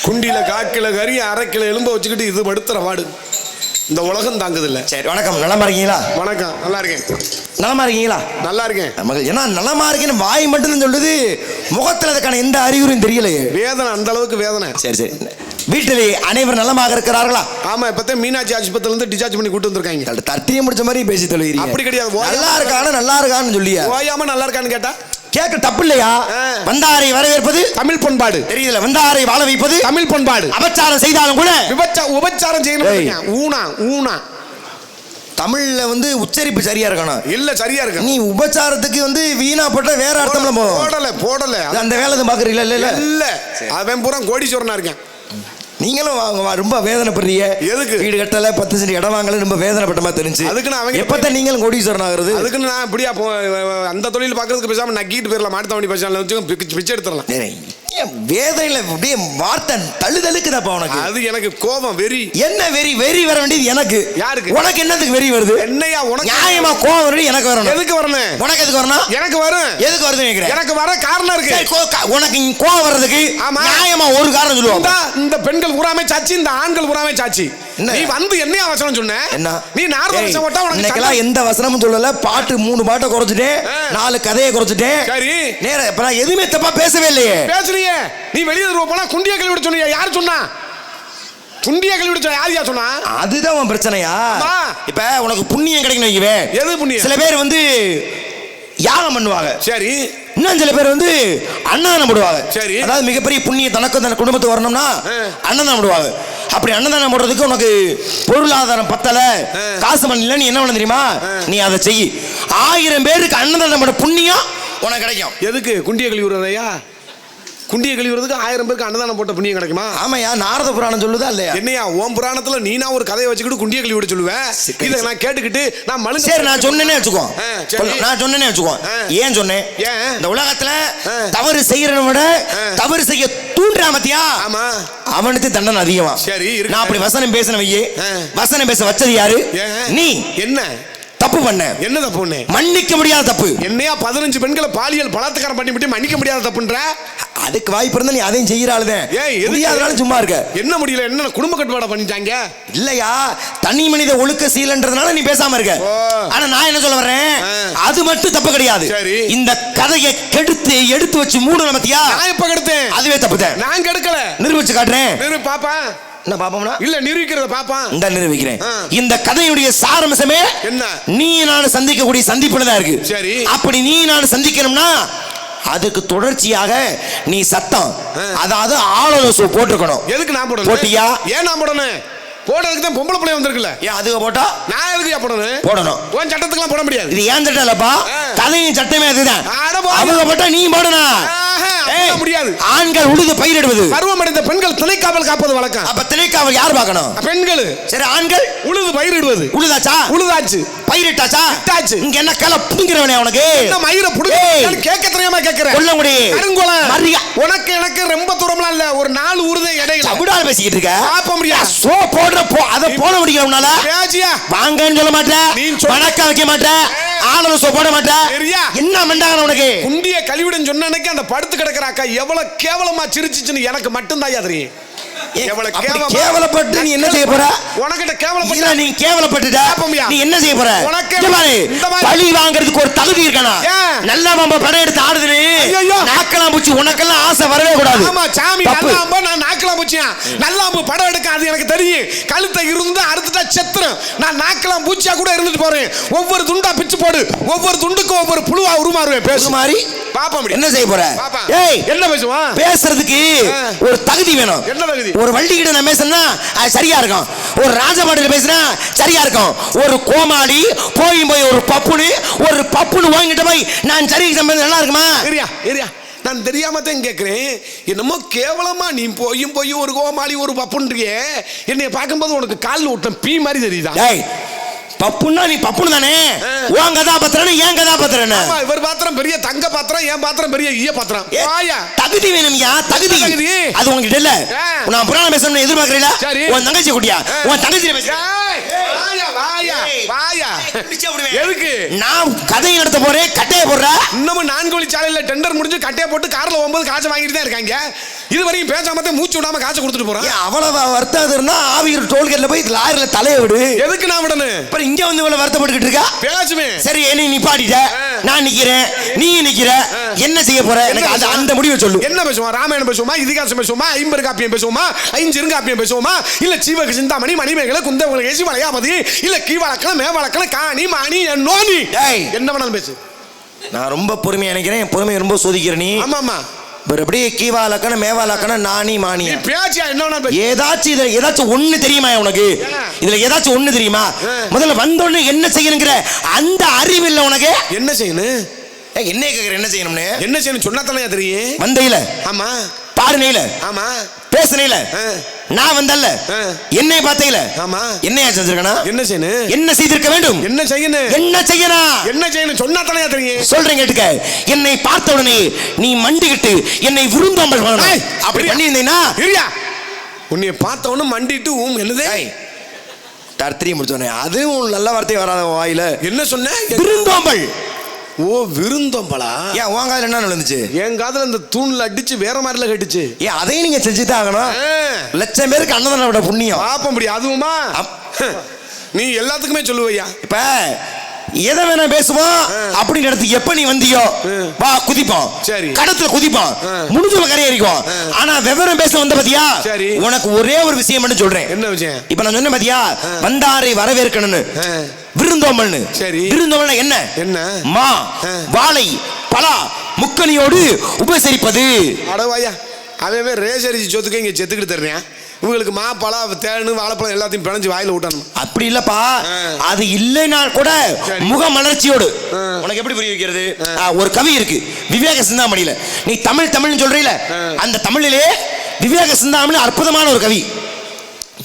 குண்டியில 1/4 kilo கறி 1/2 kilo எலும்ப வச்சுக்கிட்டு இது படுத்துற பாடு இந்த உலகம் தாங்குது இல்ல. சரி, வணக்கம். நலமா இருக்கீங்களா? வணக்கம், நல்லா இருக்கேன். நலமா இருக்கீங்களா? நல்லா இருக்கேன். ஏன்னா நலமா இருக்கேன்னு வாய் மட்டும் சொல்லுது, முகத்துல அதுக்கான எந்த அறிகுறியும் தெரியலையே. வேதனை, அந்த அளவுக்கு வேதனை. சரி சரி, வீட்டிலே அனைவரும் நலமாக இருக்கிறார்களா? ஆமா, இப்பதான் மீனாட்சி ஆஸ்பத்திரியில இருந்து டிஸ்சார்ஜ் பண்ணி கூட்டு வந்திருக்காங்க. தட்டியை முடிச்ச மாதிரி பேசி தொழுகிறீங்க. அப்படி கிடையாது. நல்லா இருக்கான்னு நல்லா இருக்கான்னு சொல்லியா? ஓயாம நல்லா இருக்கான்னு கேட்டா கேட்க தப்பு இல்லையா? வந்தாரை வரவேற்பது தமிழ் பண்பாடு. தெரியல, வந்தாரை வாழ வைப்பது தமிழ் பண்பாடு. அபச்சாரம் செய்தாலும் கூட உபச்சாரம் செய்யணும். ஊனா ஊனா தமிழ்ல உச்சரிப்பு சரியா இருக்கணும். இல்ல, சரியா இருக்கு. நீ உபச்சாரத்துக்கு வீணா போட்ட வேற அர்த்தம்ல போடல அந்த வேலை பாக்குறீங்களா? இல்ல இல்ல, அவன் பூரா கோடீஸ்வரனா இருக்கேன். நீங்களும் ரொம்ப வேதனைப்படுறீங்க. எதுக்கு? வீடு கட்டல, 10 சென்ட் இடம் வாங்கல, ரொம்ப வேதனைப்பட்ட மாதிரி தெரிஞ்சு. அதுக்கு அவங்க எப்பதான் நீங்களும் கோடீஸ்வரன் ஆகுறது? அதுக்கு நான் இப்படியா அந்த தொழில் பாக்குறதுக்கு பேசாம நக்கிட்டு போயிடலாம். மாட்டுத்தவணி பசால வச்சு பிச்சை எடுத்துடலாம். வேதனையில அப்படியே வார்த்தை தழுதழுக்குதாப்பா உனக்கு. அது எனக்கு கோபம், வெறி. என்ன வெறி? வெறி வர வேண்டியது எனக்கு. யாருக்கு? உனக்கு என்னத்துக்கு வெறி வருது? என்னையா உனக்கு நியாயமா கோபம் வருது? எனக்கு வரணும். எதுக்கு வரணும்? உனக்கு எதுக்கு வரணும்? எனக்கு வரும். எதுக்கு வருது கேக்குறேன்? எனக்கு வர காரணம் இருக்கு. உனக்கு கோபம் வர்றதுக்கு நியாயமா ஒரு காரணம் சொல்லுவாங்க. இந்த பெண்கள் பூராமே சாட்சி, இந்த ஆண்கள் பூராமே சாட்சி. நீ என்னையா வசனம் சொன்ன? என்ன நீ நார்மல் வசனம் போட்டா உனக்கு இன்னைக்கெல்லாம் எந்த வசனமும் சொல்லல. பாட்டு 3 பாட்டை குறைச்சிட்டேன், 4 கதையை குறைச்சிட்டேன். சரி, நேர இப்ப நான் எதுவுமே தப்பா பேசவே இல்லையே. பேசுறியே. நீ வெளியே போனா குண்டிய கழுவி விட சொன்னியா? யார் சொன்னா? குண்டிய கழுவி விட சொன்னா யாரையா சொன்னா? அதுதான் உன் பிரச்சனையா? இப்ப உனக்கு புண்ணியம் கிடைக்கணும் வைக்கவே. எது புண்ணியம்? சில பேர் யாகம் பண்ணுவாங்க. சரி. இன்னும் சில பேர் அன்னதானம் போடுவாங்க. சரி. அதாவது மிகப்பெரிய புண்ணிய தனக்கும் தன் குடும்பத்துக்கு வரணும்னா அன்னதானம் போடுவாங்க. அப்படி அன்னதானம் போடுறதுக்கு உனக்கு பொருளாதாரம் பத்தல, காசு பண்ணல, நீ என்ன பண்ண தெரியுமா? நீ அதை செய். 1000 பேருக்கு அன்னதானம் போட புண்ணியம் உனக்கு கிடைக்கும். எதுக்கு? குண்டிய கழுவி விடுறதையா? குண்டிய கழுவுறதுக்கு 1000 பேருக்கு அன்னதானம் போட்ட புண்ணியம் கிடைக்குமா? ஆமாயா, நாரத புராணம் சொல்லுதா இல்லையா? என்னையா ஓம் புராணத்துல நீனா ஒரு கதையை வச்சுக்கிட்டு குண்டிய கழுவி விட சொல்லுவேன். இதை நான் கேட்டுக்கிட்டு நான் மழுங்க. சரி, நான் சொன்னேனே வச்சுக்கோ. நான் சொன்னேனே வச்சுக்கோ. ஏன் சொன்னேன்? இந்த உலகத்துல தவறு செய்யறவனை விட தவறு செய்ய தூண்டுறா மத்தியா, ஆமா, அவனுக்கு தண்டனை அதிகமா. சரி, நான் அப்படி வசனம் பேசின வையே. வசனம் பேச வச்சது யாரு? நீ. என்ன தப்பு பண்ண? என்ன தப்பு பண்ண? மன்னிக்க முடியாத தப்பு. என்னையா 15 பெண்களை பாலியல் பலாத்காரம் பண்ணி மன்னிக்க முடியாத தப்புன்ற? அதுக்கு வாய்ப்பு இருந்தா நீ அதையும் செய்யறாளுதான். முடியாதனால சும்மா இருக்க. என்ன முடியல? என்ன குடும்ப கட்டுப்பாடு பண்ணிட்டாங்க? இல்லையா, தனி மனித ஒழுக்க சீலன்றதுனால நீ பேசாம இருக்க. ஆனா நான் என்ன சொல்ல வர்றேன், அது மட்டும் தப்பு கிடையாது. இந்த கதையை கெடுத்து எடுத்து வச்சு மூடு நமத்தியா. நான் எப்ப கெடுத்தேன்? அதுவே தப்புதான். நான் கெடுக்கல. நிரூபிச்சு காட்டுறேன். நிரூபி பாப்பா. என்ன பாப்போம்னா? இல்ல, நிரூபிக்கிறத பாப்பா. இந்த நிரூபிக்கிறேன். இந்த கதையுடைய சாரம்சமே என்ன? நீ நான் சந்திக்கக்கூடிய சந்திப்புல தான் இருக்கு. சரி. அப்படி நீ நான் சந்திக்கணும்னா அதுக்கு தொடர்ச்சியாக நீ சத்தம், அதாவது ஆலோசனை போட்டுக்கணும். எதுக்கு நான் போடணும்? போட்டியா? ஏன் நான் போடணும்? போடுறதுக்கு தான் பொம்பளை பிள்ளை வந்திருக்குல்ல. ஏன் அதுக்கு போட்டா நான் எதுக்கு போடணும்? போடணும். உன் சட்டத்துக்குலாம் போட முடியாது. இது ஏன் சட்டம் இல்லப்பா, கதையின் சட்டமே அதுதான். அவங்க போட்டா நீ போடணும். முடியாது. ஆண்கள் உழுது பயிரிடுவது, பருவமடைந்த பெண்கள் திணைக்காவல் காப்பது வழக்கம். அப்ப திணைக்காவல் யார் பார்க்கணும்? பெண்கள். சரி, ஆண்கள் உழுது பயிரிடுவது. உழுதாச்சா? உழுதாச்சு. பயிரிட்டாச்சா? இட்டாச்சு. இங்க என்ன கல புடுங்கிறவனே உனக்கு? என்ன மயிர புடுங்க கேட்க தெரியாம கேக்குற? கொல்லங்குடி கருங்குளம் மரியா. உனக்கு எனக்கு ரொம்ப தூரம்லாம் இல்ல, ஒரு 4 ஊர் தான் இடையில. அப்படியே பேசிக்கிட்டு இருக்க. பாப்ப முடியாது. சோ போடுற அத போட முடியலனால பேசியா வாங்கன்னு சொல்ல மாட்டேன், வணக்கம் வைக்க மாட்டேன், ஆலோசனை போட மாட்டேன். என்ன மண்டாங்க உனக்கு? குண்டிய கழிவிடுன்னு சொன்ன அன்னைக்கு அந்த படுத்து கிடக்குற அக்கா எவ்வளவு கேவலமா சிரிச்சுன்னு எனக்கு மட்டும்தான் தெரியும். கேவலப்பட்டு நீ என்ன செய்ய போற? உனக்கிட்ட கேவலப்பட்டு நீ கேவலப்பட்டுட்ட, நீ என்ன செய்ய போற? உனக்கு பழி வாங்குறதுக்கு ஒரு தகுதி இருக்கணும். நல்லா நம்ம படம் எடுத்து ஆடுது, நாக்கலாம் பூச்சி. உனக்கெல்லாம் ஆசை வரவே கூடாது. ஆமா சாமி, நல்லாம்பா. நான் நாக்கலாம் பூச்சியா? நல்லாம்பு படம் எடுக்க அது எனக்கு தெரியும். கழுத்தை இருந்து அறுத்துட்டா செத்துரும். நான் நாக்கலாம் பூச்சியா கூட இருந்துட்டு போறேன். ஒவ்வொரு துண்டா பிச்சு போடு, ஒவ்வொரு துண்டுக்கும் ஒவ்வொரு புழுவா உருமாறுவேன். பேசு மாதிரி பாப்பா. என்ன செய்ய போற? ஏய், என்ன பேசுவான்? பேசுறதுக்கு ஒரு தகுதி வேணும். என்ன தகுதி? ஒரு வள்ளி கிட்ட நான் பேசினா அது சரியா இருக்கும். ஒரு ராஜபாடியில் பேசினா சரியா இருக்கும். ஒரு கோமாளி போய் ஒரு பப்புனு வாங்கிட்டு போய் நான் சரி நல்லா இருக்குமா? ஏரியா நான் தெரியாம தான் கேட்கிறேன். என்னமோ கேவலமா நீ போய் ஒரு கோமாளி ஒரு பப்புன்றியே. என்னைய பார்க்கும்போது உனக்கு காலில் விட்ட பீ மாதிரி தெரியுதா? பப்புன்னா நீ பப்புனு தானே. உன் கதாபாத்திரம் ஏன் கதாபாத்திரம்? இவர் பாத்திரம் பெரிய தங்க பாத்திரம், என் பாத்திரம் பெரிய ஈய பாத்திரம். தகுதி வேணும்யா, தகுதி. அது உங்ககிட்ட இல்ல. நான் புராணம் பேசணும்னு எதிர்பார்க்கறீங்களா? உன் தங்கச்சி குட்டியா? உன் தங்கச்சி பேச. எதுக்கு நான் கதை நடத்த போறேன்? கட்டைய போடுற. இன்னமும் 4 வழி சாலையில டெண்டர் முடிஞ்சு கட்டைய போட்டு கார்ல 9 காசு வாங்கிட்டு தான் இருக்காங்க. இதுவரையும் பேசாம மூச்சு விடாம காசு கொடுத்துட்டு போறான். அவ்வளவு வருத்தம் இருந்தா ஆவியூர் டோல்கேட்ல போய் லாரில தலைய விடு. எதுக்கு நான் விடணும்? அப்புறம் இங்க வந்து இவ்வளவு வருத்தப்பட்டுக்கிட்டு இருக்கா? பேசுவேன். சரி நீ நிப்பாட்டிட்ட, நான் நிக்கிறேன், நீ நிக்கிற, என்ன செய்ய போற? எனக்கு அந்த முடிவை சொல்லு. என்ன பேசுவோம்? ராமாயணம் பேசுவோமா, இதிகாசம் பேசுவோமா, ஐம்பது காப்பியம் பேசுவோமா, ஐஞ்சிருங்காப்பியம் பேசுவோமா, இல்ல சீவக சிந்தாமணி, மணிமேகலை, குந்தவங்களை ஏசி வளையாபதி, இல்ல கீவளக்கணம், மேவளக்கணம், காணி, மாணி, நோனி, என்ன வேணாலும் பேசு. நான் ரொம்ப பொறுமையா நினைக்கிறேன், பொறுமையை ரொம்ப சோதிக்கிற நீ. ஆமாமா. அப்படியே கீவாலக்கணும், மேவாலக்கணும், நானி, மானி, பேச்சியா என்ன ஏதாச்சும் இதுல ஏதாச்சும் ஒண்ணு தெரியுமா உனக்கு? இதுல ஏதாச்சும் ஒண்ணு தெரியுமா? முதல்ல வந்தோடனே என்ன செய்யணுங்கிற அந்த அறிவு இல்ல உனக்கு. என்ன செய்யணும்? என்ன கேக்குற? என்ன செய்யணும்னு? என்ன செய்யணும் சொன்னா தானே தெரியும். வந்தையில, ஆமா, பாடுனையில, ஆமா, பேசுனையில, நான் வந்தல்ல, என்னை பார்த்தையில, ஆமா, என்னையா செஞ்சிருக்கனா? என்ன செய்யணும்? என்ன செய்திருக்க வேண்டும்? என்ன செய்யணும்? என்ன செய்யணும்? என்ன செய்யணும் சொன்னா தானே தெரியும். சொல்றேன் கேட்டுக்க. என்னை பார்த்த உடனே நீ மண்டிக்கிட்டு என்னை விருந்தாமல் பண்ணணும். அப்படி பண்ணியிருந்தீங்கன்னா இரியா, உன்னை பார்த்த உடனே மண்டிட்டு என்னது தர்த்திரி முடிச்சோடனே அதுவும் நல்ல வார்த்தை வராத வாயில. என்ன சொன்ன? விருந்தோம்பல். ஓ, விருந்தோம்பலா? ஏன் உன் காதுல என்ன நடந்துச்சு? என் காதுல இந்த தூண்ல அடிச்சு வேற மாதிரில கட்டுச்சு. ஏன் அதையும் நீங்க செஞ்சுதான் ஆகணும். லட்சம் பேருக்கு அன்னதானம் விட புண்ணியம் பாப்ப முடியும். அதுவுமா நீ எல்லாத்துக்குமே சொல்லுவையா? இப்ப எதை வேணா பேசுவோம் அப்படின்னு இடத்துக்கு எப்ப நீ வந்தியோ வா குதிப்போம். சரி, கடத்துல குதிப்போம், முடிஞ்சவங்க கரையறிக்கும். ஆனா விவரம் பேச வந்த பாத்தியா? சரி, உனக்கு ஒரே ஒரு விஷயம் மட்டும் சொல்றேன். என்ன விஷயம்? இப்ப நான் சொன்னேன் பாத்தியா, வந்தாரை வரவேற்கணும்னு, விருந்தோம்பல்னு. சரி, விருந்தோம்பல்னா என்ன? என்ன? மா, வாழை, பலா, முக்கணியோடு உபசரிப்பது. அடவாயா, அவன் ரேசரிச்சு சொத்துக்கு இங்க செத்துக்கிட்டு தர்றேன். இவங்களுக்கு மா, பழா, தேனு, வாழைப்பழம் எல்லாத்தையும் பிணைஞ்சு வாயில விட்டணும். அப்படி இல்லப்பா, அது இல்லைனா கூட முக மலர்ச்சியோடு. உனக்கு எப்படி புரிய வைக்கிறது? ஒரு கவி இருக்கு விவேக சிந்தாமணியில. நீ தமிழ் தமிழ்னு சொல்றீல, அந்த தமிழிலே விவேக சிந்தாமணி அற்புதமான ஒரு கவி.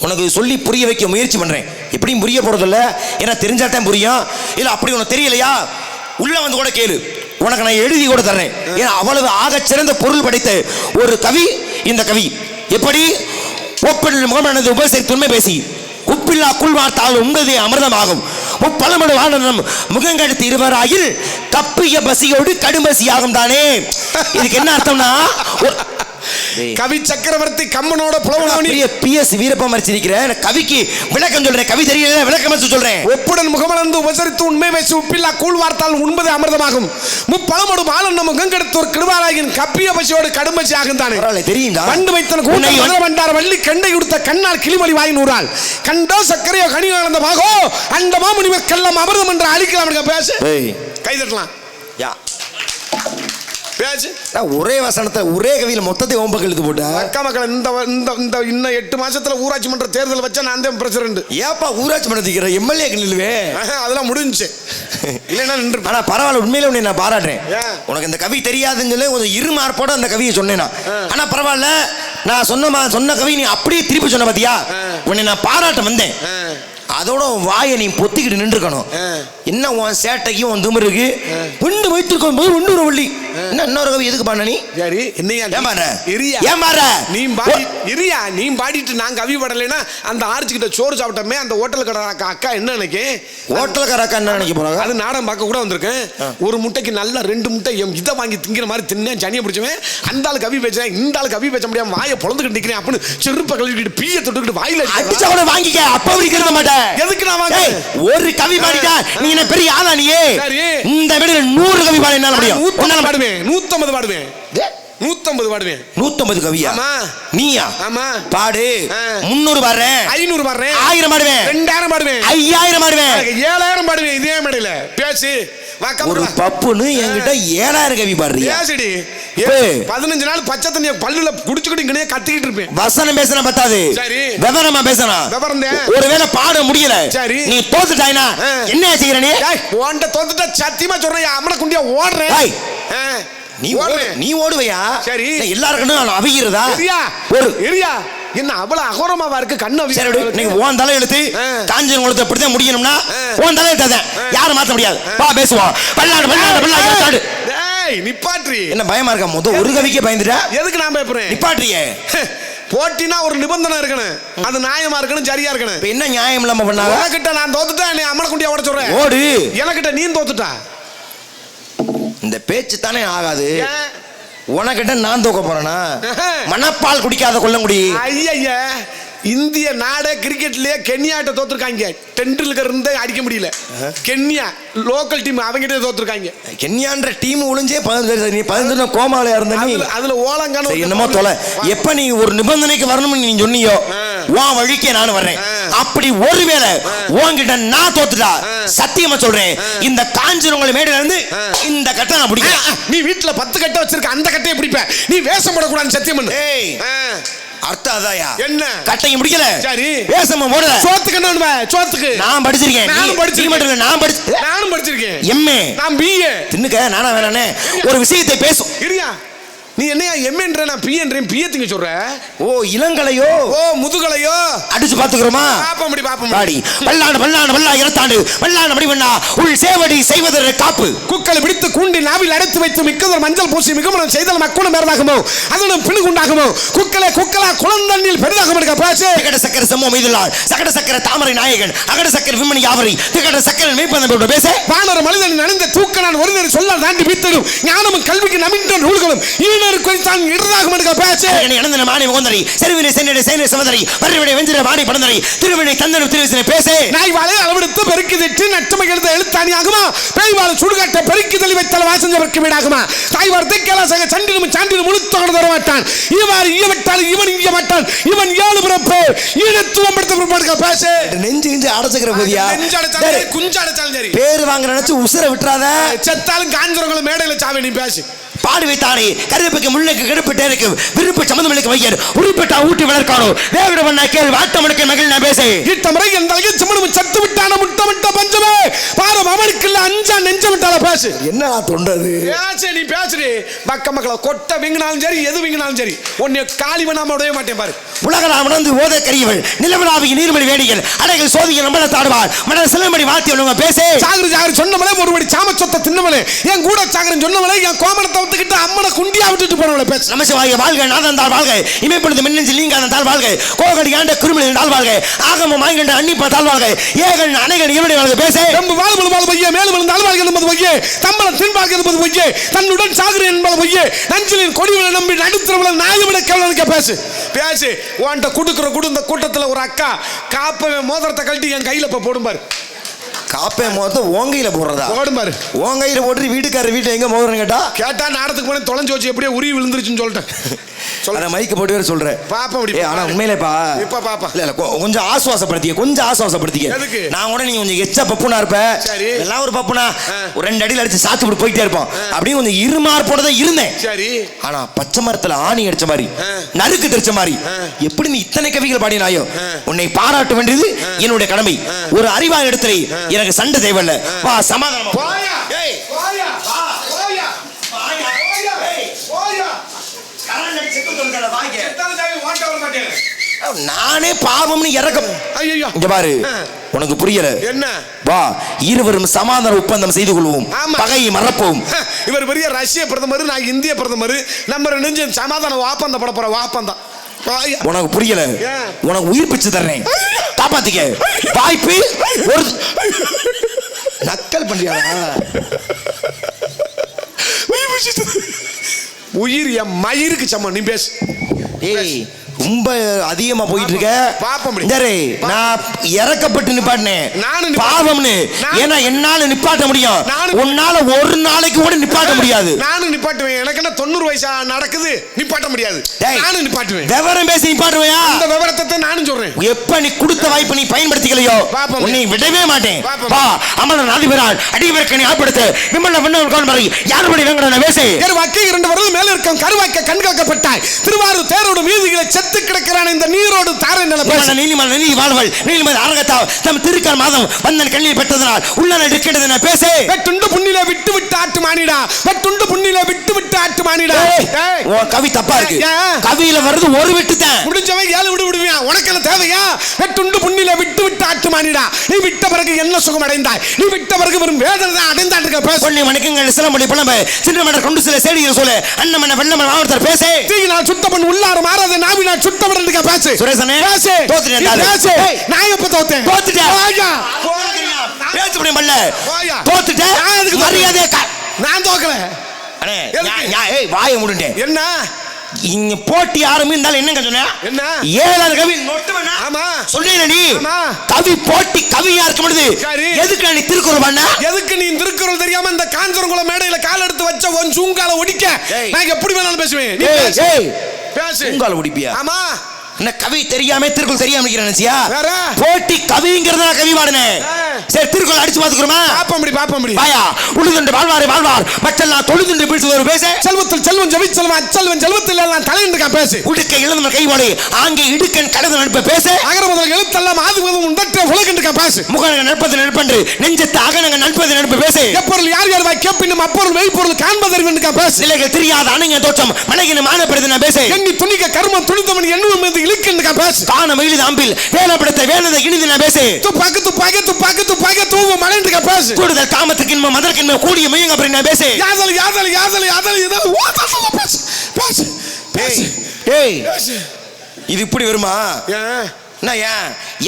உனக்கு சொல்லி புரிய வைக்க முயற்சி பண்றேன். எப்படியும் புரிய போறதில்ல, ஏன்னா தெரிஞ்சாதான் புரியும். இல்ல அப்படி உனக்கு தெரியலையா, உள்ள வந்து கூட கேளு, உனக்கு நான் எழுதி கூட தர்றேன். ஏன்னா அவ்வளவு ஆக சிறந்த பொருள் படைத்த ஒரு கவி இந்த கவி. எப்படி? ஒப்பில் முகமானது உபசரித்து உண்மை பேசி உப்பில்லா குள்வார்த்தால் உங்களதே அமிர்தமாகும். முப்பலமடு வாழனம் முகங்கடுத்து இருவராயில் தப்பிய பசியோடு கடும்பசியாகும் தானே. இதுக்கு என்ன அர்த்தம்னா, கவி சக்கரவர்த்தி கம்மனோட புலவனி PS வீரப்பா மரிச்சிருக்கிற கவிக்கு விளக்கம் சொல்றேன். கவி தெரியல, விளக்கம் சொல்றேன். ஒப்புடன் முகமலர்ந்து உபசரித்து உண்மை பேசி உப்பில்லா கூழ் வார்த்தால் உண்பது அமிர்தமாகும். முப்பழமோடு பாலன் நம்ம முகங்கெடுத்து ஒரு கிருபாராகின் கப்பிய பசியோடு கடும்பசி ஆகும் தானே. தெரியுங்க. கண்டு வைத்தன கூட்டை வண்டார வள்ளி கண்டை கொடுத்த கண்ணால் கிளிமொழி வாய் நூறால் கண்டோ சக்கரையோ கனி கலந்த பாகோ அந்த மாமுனிவர் கள்ளம் அமிர்தம் என்று அழிக்கலாம். பேசு, கை தட்டலாம். ஒரே வசனத்தை ஒரே கவியில மொத்தத்தை ஓம்ப கழுத்து போட்ட அக்கா மக்கள். இன்னும் 8 மாசத்துல ஊராட்சி மன்ற தேர்தல் வச்சா நான் தான் பிரசிடண்ட். ஏப்பா ஊராட்சி மன்றத்துக்கு எம்எல்ஏ நில்லுவே? அதெல்லாம் முடிஞ்சு இல்லைன்னா நின்று. ஆனா பரவாயில்ல, உண்மையில உன்னை நான் பாராட்டுறேன். உனக்கு இந்த கவி தெரியாதுன்னு சொல்லி ஒரு இருமார்போட அந்த கவியை சொன்னேனா. ஆனா பரவாயில்ல, நான் சொன்ன கவி நீ அப்படியே திருப்பி சொன்ன பாத்தியா, உன்னை நான் பாராட்ட வந்தேன். அதோட வாயை நீ பொத்திக்கிட்டு நின்றுக்கணும். என்ன உன் சேட்டைக்கும் உன் திமிருக்கு விண்டு வைத்திருக்கும் போது இன்னொரு வள்ளி என்ன இன்னொரு கவி எதுக்கு பண்ண நீ? சரி, என்னையா நீ பாடிட்டு நான் கவி பாடலைன்னா அந்த ஆர்ச்சி கிட்ட சோறு சாப்பிட்டமே அந்த ஹோட்டலுக்கார அக்கா என்ன நினைக்கும்? ஹோட்டலுக்கார அக்கா என்ன நினைக்க போறாங்க? அது நாடகம் பார்க்க கூட வந்திருக்கேன். ஒரு முட்டைக்கு நல்லா 2 முட்டை இதை வாங்கி திங்கிற மாதிரி தின்னேன், சனியை பிடிச்சவன். அந்த ஆள் கவி பேசுறேன், இந்த ஆள் கவி பேச முடியாம வாயை பொழந்துக்கிட்டு நிற்கிறேன் அப்படின்னு செருப்பை கழுவிட்டு பீய தொட்டுக்கிட்டு வாயில அடிச்சா கூட வாங்கிக்க. அப்ப இருக்க மாட்டேன். எதுக்கு நான் வாங்க? ஒரு கவி பாடிட்டா நீ என்ன பெரிய ஆளா? நீயே இந்த வீடுல 100 கவி பாட என்னால முடியும். 150 பாடுவேன், 150 பாடுவேன், 150 பாடுவேன். 150 கவியா? ஆமா. நீயா? ஆமா. பாடு. 300 பாடுறேன், 500 பாடுறேன், 1000 பாடுவேன், 2000 பாடுவேன், 5000 பாடுவேன், 7000 பாடுவேன். இதே மேடையில பேசு. ஒரு பப்புன்னு என்கிட்ட 7000 கவி பாடுறியா? பேசுடி. 15 நாள் பச்சை தண்ணிய பல்லுல குடிச்சுக்கிட்டு இங்கனே கத்திக்கிட்டு இருப்பேன். வசனம் பேசணும் பத்தாது, சரி விவரமா பேசணும். விவரம் தான். ஒருவேளை பாட முடியல, சரி, நீ தோத்துட்டாய்னா என்ன செய்யற நீ? ஓண்ட தோத்துட்டா சத்தியமா சொல்றேன், அம்மன குண்டியா ஓடுறேன். நீ ஓடுவையா? சரி, எல்லாருக்கும் நான் அவிகிறதா? ஒரு ஏரியா என்ன அவ்வளவு அகோரமாவா இருக்கு கண்ணு? நீங்க ஓன் தலை எழுத்து காஞ்சன் குளத்தை இப்படிதான் முடியணும்னா ஓன் தலை எழுத்தாத யாரும் மாத்த முடியாது. பா பேசுவோம். பல்லாடு நிப்பாட்ரி. என்ன பயமா இருக்கா? ஒரு கவிக்கே பயந்துட்டா? எதுக்கு நான் பயப்படுறேன்? நிப்பாட்ரியே. போட்டினா ஒரு நிபந்தனை இருக்கணும், அது நியாயமா இருக்கணும், சரியா இருக்கணும். என்ன நியாயம் இல்லாம பண்ணாங்க? எனக்கிட்ட நான் தோத்துட்டேன், நீ அம்மன குண்டியா ஓட சொல்றேன். ஓடு. எனக்கிட்ட நீ தோத்துட்டா. இந்த பேச்சு தானே ஆகாது. உனக்கிட்ட நான் தூக்க போறேனா? மணப்பால் குடிக்காத கொல்லங்குடி. ஐயா இந்திய நாடே கிரிக்கெட்லயே கென்யாட்ட தோத்துருக்காங்க. டெண்டுல்கர் இருந்தே அடிக்க முடியல. கென்யா லோக்கல் டீம் அவங்கிட்டே தோத்துருக்காங்க. கென்யான்ற டீம் ஒளிஞ்சே 15 கோமாலையா இருந்த நீ அதுல ஓலங்கான என்னமோ தொலை. எப்ப நீ ஒரு நிபந்தனைக்கு வரணும்னு நீ சொன்னியோ உன் வழிக்கே நான் வர்றேன். அப்படி ஒருவேளை உன்கிட்ட நான் தோத்துட்டா சத்தியமா சொல்றேன், இந்த காஞ்சிரவங்களை மேடையில இருந்து இந்த கட்டை நான் பிடிக்கிறேன். நீ வீட்டுல 10 கட்டை வச்சிருக்க, அந்த கட்டையை பிடிப்ப. நீ வேஷம் போடக்கூடாதுன்னு சத்தியம் பண்ணு. அர்த்தம் அதாயா? என்ன கட்டையும் முடிக்கல, சரி வேஷமா போடல. சோத்துக்கு என்ன? சோத்துக்கு நான் படிச்சிருக்கேன். நானும் படிச்சிருக்கேன். நானும் படிச்சிருக்கேன். எம்ஏ நான் பிஏ. தின்னுக்க நானா வேணானே ஒரு விஷயத்தை பேசும். இருயா, நீ என்னையா எம்ஏன்ற நான் பிஏன்றேன். பிஏ திங்க சொல்ற? ஓ இளங்கலையோ? ஓ முதுகலையோ? அடிச்சு பாத்துக்கிறோமா? பாப்போம் பாடி பல்லாண்டு பல்லா இரத்தாண்டு பல்லாண்டு மடி பண்ணா உள் சேவடி செய்வதற்கு காப்பு. குக்களை பிடித்து கூண்டில் நாவில் அடைத்து வைத்து மிக்கதொரு மஞ்சள் பூசி மிகுமனம் செய்தல் மக்குணம் பெறதாகுமோ அதனும் பிணுகுண்டாகுமோ குக்களா குளந்தண்ணில் பெரிதாகும் எடுக்க பேசு. திகட சக்கர சம்மோ மீதுள்ளாள் சகட சக்கர தாமரை நாயகன் அகட சக்கர விம்மணி யாவரி திகட சக்கர மேய்ப்பந்த பேச. வானொரு மனிதன் நனைந்த தூக்க நான் ஒரு நேரம் சொல்ல தாண்டி வீத்தடும் ஞானமும் கல்விக்கு நமின்ற நூல்களும் குறித்தான் இடராகும் எடுக்க பேசு. இணைந்த மாணி முகந்தரி செருவினை சென்னடை சேனை சமதரி வரிவினை வெஞ்சிர வாணி படந்தரி திருவினை தந்தனும் திருவிசனை பேசே. நாய் வாழை அளவெடுத்து பெருக்கி திட்டு நட்டமை எழுத எழுத்தாணி ஆகுமா? பேய் வாழை சுடுகாட்டை பெருக்கி தள்ளி வைத்தல வாசஞ்சவருக்கு வீடாகுமா? தாய் வார்த்தை கேளாசக சண்டிலும் சாண்டிலும் முழுத்தொகடு தர மாட்டான். இவ்வாறு ஈயவிட்டால் இவன் இங்க மாட்டான். இவன் 7 பிறப்பு ஈனத்துவம் படுத்த பேசு. நெஞ்சு அடைச்சுக்கிற போதியா? குஞ்சு அடைச்சாலும் சரி பேர் வாங்க நினைச்சு உசுர விட்டுறாத. செத்தாலும் காஞ்சரங்களை மேடையில சாவே நீ பேசு. பாடு வைத்தானே கருப்புக்கு முள்ளுக்கு கெடுப்பிட்டே இருக்கு விருப்பு சம்மந்தமிழுக்கு வையர் உருப்பிட்டா ஊட்டி வளர்க்கானோ வேவிட பண்ண கேள் வாட்டமனுக்கு மகள் நான் பேசே. இட்டமுறை எந்த சம்மந்தம் சத்து விட்டான முட்டமிட்ட பஞ்சமே பாரம் அவனுக்கு இல்ல அஞ்சா நெஞ்ச விட்டால பேசு. என்ன தொண்டது பேசு நீ பேசுறி. பக்க மக்களை கொட்ட விங்கினாலும் சரி எது விங்கினாலும் சரி உன்னை காலி பண்ணாம உடைய மாட்டேன் பாரு. உலகலாம் உணர்ந்து ஓத கரியவள் நிலவலாவிய நீர்மொழி வேடிகள் அடைகள் சோதிகள் நம்மள தாடுவாள் மன சிலமடி வாத்தி ஒழுங்க பேசே. சாகரி சொன்னவளே ஒருபடி சாம சொத்த தின்னவளே என் கூட சாகரன் சொன்னவளே என் கோமணத்தை ஒத்துக்கிட்டு அம்மனை குண்டியா விட்டுட்டு போனவளே பேசு. நமசிவாய வாழ்க நாதந்தாள் வாழ்க இமைப்படுத்த மின்னஞ்சில் நீங்காதந்தாள் வாழ்க கோகடி ஆண்ட குருமிழி நாள் வாழ்க ஆகம மாய்கண்ட அன்னிப்ப தாள் வாழ்க ஏகன் அணைகன் இவனுடைய வாழ்க பேசே. ரொம்ப வாழ்வு பொய்யே மேலும் விழுந்த அல்வாழ்க என்பது பொய்யே தம்பளம் தின்பாக என்பது பொய்யே தன்னுடன் சாகரி என்பது பொய்யே நஞ்சிலின் கொடிவிலை நம்பி நடுத்திரவள நாயவிட கேள்வி பேசு பேசு. உன்கிட்ட குடுக்கிற இந்த கூட்டத்துல ஒரு அக்கா காப்பவே மோதிரத்தை கழட்டி என் கையில இப்ப போடும் பாரு. காப்பே மோதிரத்தை ஓங்கையில போடுறதா? போடும் பாரு. ஓங்கையில போட்டு வீட்டுக்காரர் வீட்டை எங்க மோதிரம் கேட்டா நாடத்துக்கு போன தொலைஞ்சு வச்சு எப்படியே உருவி விழுந்துருச்சுன்னு சொல்லிட்டேன். சொல்ல மைக்க போட்டு வேற சொல்றேன் பாப்பா. ஆனா உண்மையிலேப்பா இப்ப பாப்பா இல்ல கொஞ்சம் ஆசுவாசப்படுத்திக்க. நான் கூட நீங்க கொஞ்சம் எச்ச பப்புனா இருப்ப எல்லாம் ஒரு பப்புனா ஒரு 2 அடியில் அடிச்சு சாத்து போட்டு போயிட்டே இருப்போம். அப்படியே கொஞ்சம் இருமாறு போடதான் இருந்தேன். சரி ஆனா பச்சை மரத்துல ஆணி அடிச்ச மாதிரி நறுக்கு தெரிச்ச மாதிரி எப்படி நீ இத்தனை கவிகள் பாடினாயோ உன்னை பாராட்ட வேண்டியது என்னுடைய கடமை. ஒரு அறிவான இடத்துல எனக்கு சண்டை தேவையில்ல. வா சமாதானம். நானே பாவம்னு இறக்கம். இங்க பாரு உனக்கு புரியல என்ன? வா இருவரும் சமாதான ஒப்பந்தம் செய்து கொள்வோம், பகையை மறப்போம். இவர் பெரிய ரஷ்ய பிரதமர், நான் இந்திய பிரதமர், நம்ம 2 சமாதான வாப்பந்தம் பட போற வாப்பந்தம். உனக்கு புரியல, உனக்கு உயிர் பிச்சு தர்றேன், காப்பாத்திக்க. வாய்ப்பு ஒரு நக்கல் பண்றியா? உயிர் என் மயிருக்கு சமம். நீ பேசு. ஏய் ரொம்ப அதிகமா போயிட்டு இருக்க. நான் இறக்கப்பட்டு நிப்பாட்டினேன் பாவம்னு. ஏன்னா என்னால நிப்பாட்ட முடியும், உன்னால ஒரு நாளைக்கு கூட நிப்பாட்ட முடியாது. நானும் நிப்பாட்டுவேன். எனக்கு என்ன 90 வயசா நடக்குது, நிப்பாட்ட முடியாது. நானும் நிப்பாட்டுவேன். விவரம் பேசி நிப்பாட்டுவையா? அந்த விவரத்தை நானும் சொல்றேன். எப்ப நீ கொடுத்த வாய்ப்பு நீ பயன்படுத்திக்கலையோ உன்னை விடவே மாட்டேன். வா அமரன் ஆதிபரால் அடிவர்க்கனை ஆட்படுத்த விமல்ல விண்ணவர் காண்பரை யாருபடி வெங்கடன பேசே. வாக்கை 2 வரல் மேல இருக்கும் கருவாக்க கண்காக்கப்பட்டாய் திருவாரூர் தேரோடு மீதிகளை செத்து கிடக்கிறான் இந்த நீரோடு தாரை நிலப்ப நீலிமலை நீதி வாழ்வள் நீலிமலை அரங்கத்தா தம் திருக்கால் மாதம் வந்தன் கண்ணில் பெற்றதனால் உள்ளன இருக்கிறது என பேசே. வெட்டுண்டு புண்ணில விட்டு விட்டு ஆட்டு மானிடா, வெட்டுண்டு புண்ணில விட்டு விட்டு ஆட்டு மானிடா. ஓ கவி தப்பா இருக்கு. கவியில வருது ஒரு விட்டு தான், முடிஞ்சவன் 7 விடு விடுவியா? உனக்கு என்ன தேவையா? வெட்டுண்டு புண்ணில விட்டு விட்டு ஆட்டு மானிடா. நீ விட்ட பிறகு என்ன சுகம் அடைந்தாய்? நீ விட்ட பிறகு வரும் வேதனை தான் அடைந்தான் இருக்க பேச. பொன்னி மணிக்கங்கள் சிலம்படி புலம்பு சின்னமட கொண்டு சில சேடிகள் சொல்ல அண்ணமன வெள்ளமன ஆவர்த்தர் பேசே. தீயினால் சுத்தப்பன் உள்ளார மாறாத நாவினால் சுத்தப்பன் இருக்க பேசு. சுரேசனே பேசு. தோத்துட்டேன். பேசு. நான் எப்ப தோத்தேன்? தோத்துட்டேன். வாயா பேச முடியும் பல்ல. வாயா. தோத்துட்டேன். நான் எதுக்கு மரியாதை நான் தோக்கல. வாய முடிட்டேன். என்ன இங்க போட்டி ஆரம்பிந்தாலும் என்னங்க சொன்ன? என்ன 7 கவி நோட்டு வேணா? ஆமா சொல்றீங்க நீ. ஆமா கவி போட்டி கவியா இருக்க முடியுது. எதுக்கு நீ திருக்குறள் பண்ண? எதுக்கு நீ திருக்குறள் தெரியாம இந்த காஞ்சரங்குளம் மேடையில கால் எடுத்து வச்ச உன் சூங்கால ஒடிக்க நான் எப்படி வேணாலும் பேசுவேன். நீ பேசு. சூங்கால ஒடிப்பியா? ஆமா. என்ன கவி தெரியாம திருக்குறள் தெரியாம நினைச்சியா? வேற போட்டி கவிங்கிறத கவி பாடுனே. சரி திருக்குறள் அடிச்சு பாத்துக்குறோமா? பாப்பம்படி வாயா. உழுதுண்டு வாழ்வாரே வாழ்வார் மற்றெல்லாம் தொழுதுண்டு பேசுவார் பேச. செல்வத்தில் செல்வம் ஜெவி செல்வம் அச்செல்வன் செல்வத்தில் எல்லாம் தலையின்றுக்கா பேசு. உடுக்க இழந்த கைவாடு ஆங்கே இடுக்கன் கடந்து நட்ப பேச. அகர முதல் எழுத்தெல்லாம் ஆது முதல் உண்டற்ற உலகன்றுக்கா பேசு. முகநக நட்பது நட்பன்று நெஞ்சத்து அகநக நட்பது நட்பு பேசு. எப்பொருள் யார் யார் வாய் கேப்பினும் அப்பொருள் மெய்ப்பொருள் காண்பதறிவன்றுக்கா பேசு. நிலைகள் தெரியாத அணங்க தோற்றம் மனைகின மானப்படுது நான் பேச. எண்ணி துணிக்க கர்மம் துணித்தவன் எண்ணுவம் மீது இழுக்கின்றுக்கா பேசு. காண மயிலிது அம்பில் வேலப்படுத்த வேலத இனிது நான் பேசு. துப்பாக்கு தூவ மலைன்றுக்கா பேசு. கூடுதல் காமத்துக்கு இன்பம் மதற்கு இன்பம் கூடிய மையங்க அப்படி நான் பேசு. யாதல் ஏதாவது பேசு பேசு பேசு. ஏய் இது இப்படி வருமா?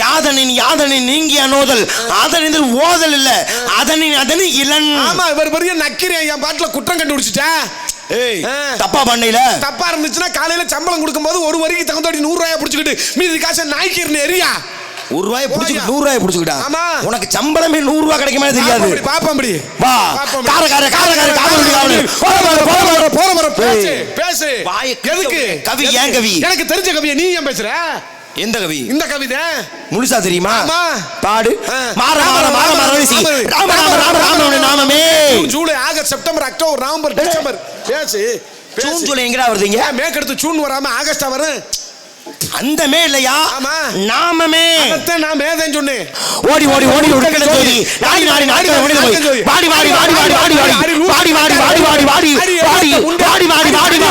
யாதனின் நீங்கிய நோதல் அதனில் ஓதல் இல்ல அதனி இளன். ஆமா இவர் பெரிய நக்கிறேன் என் பாட்டுல குற்றம் கண்டுபிடிச்சிட்டேன். தப்பா பண்ணையில தப்பா இருந்துச்சுன்னா காலையில சம்பளம் கொடுக்கும் போது ஒரு வரிக்கு தகுந்தாடி 100 ரூபாய் புடிச்சுக்கிட்டு மீதி காசை நாய்க்கு எரியா. 1 ரூபாய் புடிச்சுக்கிட்டு 100 ரூபாய் புடிச்சுக்கிட்டா? ஆமா. உனக்கு சம்பளமே 100 ரூபாய் கிடைக்குமா தெரியாது. பாப்பம்படி வா கார போற பேசு. எதுக்கு கவி? ஏன் கவி? எனக்கு தெரிஞ்ச கவியை நீ ஏன் பேசுற? எந்த கவி? இந்த கவிதை முழுசா தெரியுமா? பாடு. நாமமே July August September October November December பேசு. ஜூன் ஜூலை எங்கடா வருதுங்க? மேற்கடுத்து ஜூன் வராம ஆகஸ்டா வரும். அந்த மே இல்லையா? நாமமே நான் மேதேன்னு சொன்னேன். ஓடி உடுக்கல ஜோதி நாடி ஓடி வாடி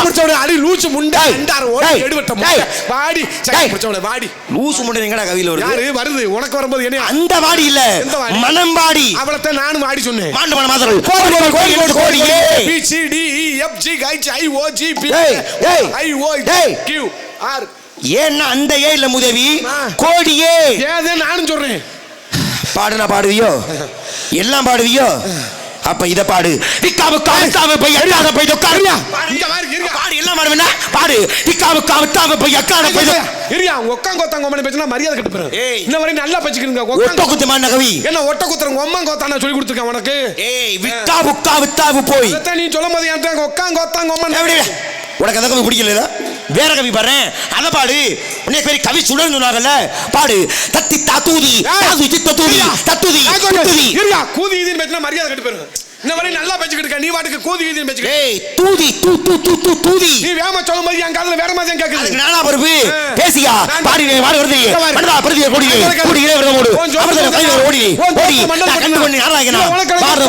முடிச்சவனே அடி லூசு முண்டை அண்டார் ஓடி எடுவட்ட முண்டை வாடி சக்கை முடிச்சவனே வாடி. லூசு முண்டை எங்கடா கவியில வருது? யாரு வருது? உனக்கு வரும்போது என்ன? அந்த வாடி இல்ல மனம் வாடி. அவளத்தை நானும் வாடி சொன்னேன். மாண்டு மன மாதர்கள் கோடி B C D E F G H I O G P I O Q R. ஏன்னா அந்த ஏ இல்ல முதவி கோடியே. ஏதே நானும் சொல்றேன். பாடுனா பாடுவியோ? எல்லாம் பாடுவியோ? அப்ப இத பாடு. டிக்காவுக்காவுக்காவு போய் அக்காத போய் உட்காருயா. இங்க பாரு பாடு எல்லாம் பாடுவேனா? பாடு. டிக்காவுக்காவுக்காவு போய் அக்காத போய் இரியா. ஒக்காங்கோத்தாங்க ஒம்மனை பேசினா மரியாதை கெட்டு போறேன். இன்ன வரை நல்லா பச்சிக்கிறீங்க. ஒட்ட குத்துமான கவி. என்ன ஒட்ட குத்துறங்க ஒம்மங்கோத்தான சொல்லி கொடுத்துருக்கேன் உனக்கு. ஏய் விக்காவுக்காவுக்காவு போய் அத நீ சொல்லும்போது ஏன்டா ஒக்காங்கோத்தாங்க ஒம்மன் உனக்கு அந்த கவி பிடிக்கல? வேற கவி பாரு. அத பாடு. உன்னை பேரு கவி சுடன்னு சொன்னாங்கல்ல. பாடு. தத்தி தாத்தூதி தாது சித்தூதி தத்துதி தத்துதி. இரியா கூதி இதுன்னு பேசினா மரியாதை கெட்டு போறேன். இன்ன வரை நல்லா பேசிக்கிட்டு இருக்க. நீ வாட்டுக்கு கூதி இதுன்னு பேசிக்கிட்டு. ஏய் தூதி தூதி. நீ வேமா சொல்லும்போது என் காதுல வேற மாதிரி கேக்குது. அதுக்கு நானா பருப்பு பேசியா? பாடி வருது. மனதா பிரதிய கோடியே விரதம் ஓடு. அமர்தல கையில ஓடி நான் கண்டு பண்ணி ஆராயனா. வார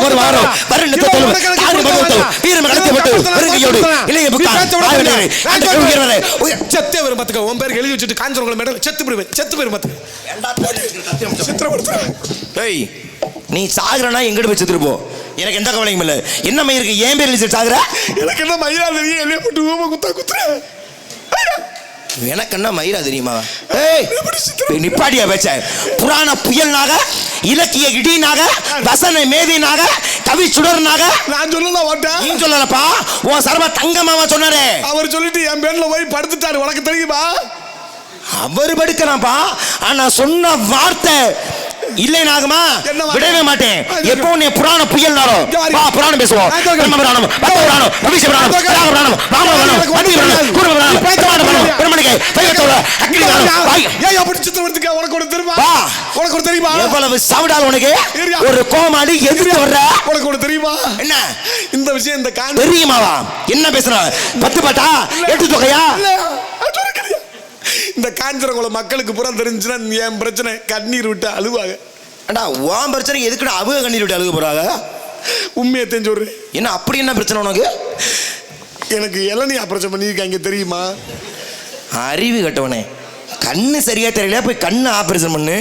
வரன்னு தோலும் தாரி பகவத்தோ வீரம கடத்தி விட்டு வருகையோடு இளைய புக்கா ஆவனே அந்த கவியரே செத்தே வரும் பாத்துக்க. உன் பேருக்கு எழுதி வச்சிட்டு காஞ்சரங்குளம் மேடம் செத்து போயிரு பாத்துக்க. ஏய் நீ சாகுறனா எங்கட போய் செத்துட்டு போ. எனக்கு எந்த கவலையும் இல்ல. என்ன மயிருக்கு ஏன் பேர் எழுதி சாகுற? எனக்கு என்ன மயிரா தெரியும்? எல்லைய போட்டு ஊம குத்துற. எனக்கு என்ன மயிரா தெரியுமா? ஏய் நிப்பாடியா பேச்ச. புராண புயல்னாக இலக்கிய இடினாக வசன மேதினாக கவி சுடர்னாக நான் சொல்லல ஓட்ட. நீ சொல்லலப்பா. உன் சர்வ தங்கமாவா சொன்னாரே. அவர் சொல்லிட்டு என் பேர்ல போய் படுத்துட்டாரு. உனக்கு தெரியுமா? அவர் படுக்கறான்ப்பா. ஆனா சொன்ன வார்த்தை இல்லை நாகமா விடவே மாட்டேன். எப்போ நீ புராண புயல் நாளோ வா புராணம் பேசுவோம். பிரம்ம புராணம் பத்த புராணம் பவிஷ்ய புராணம் ராக புராணம் ராம புராணம் மதி புராணம் குரு புராணம் பிரமாண புராணம் பிரமணிகை வையத்தோட அக்னி புராணம் வாய். ஏய் அப்படி சித்திரவர்த்திக்க. உனக்கு ஒரு தெரியுமா? உனக்கு ஒரு தெரியுமா? எவ்வளவு சவுடால் உனக்கு ஒரு கோமாளி எதிர்த்து வர்ற. உனக்கு ஒரு தெரியுமா? என்ன இந்த விஷயம் இந்த கான் தெரியுமாவா? என்ன பேசுற? 10 பாட்டா 8 தொகையா? இந்த காஞ்சரங்குளம் மக்களுக்கு புறம் தெரிஞ்சுன்னா என் பிரச்சனை கண்ணீர் விட்டு அழுவாங்க. அடா உன் பிரச்சனை எதுக்குடா அவங்க கண்ணீர் விட்டு அழுக போறாங்க? உண்மையை தெரிஞ்சு என்ன அப்படி என்ன பிரச்சனை உனக்கு? எனக்கு இளநீ ஆபரேஷன் பண்ணியிருக்காங்க தெரியுமா? அறிவு கட்டவனே. கண்ணு சரியா தெரியல போய் கண்ணு ஆபரேஷன் பண்ணு.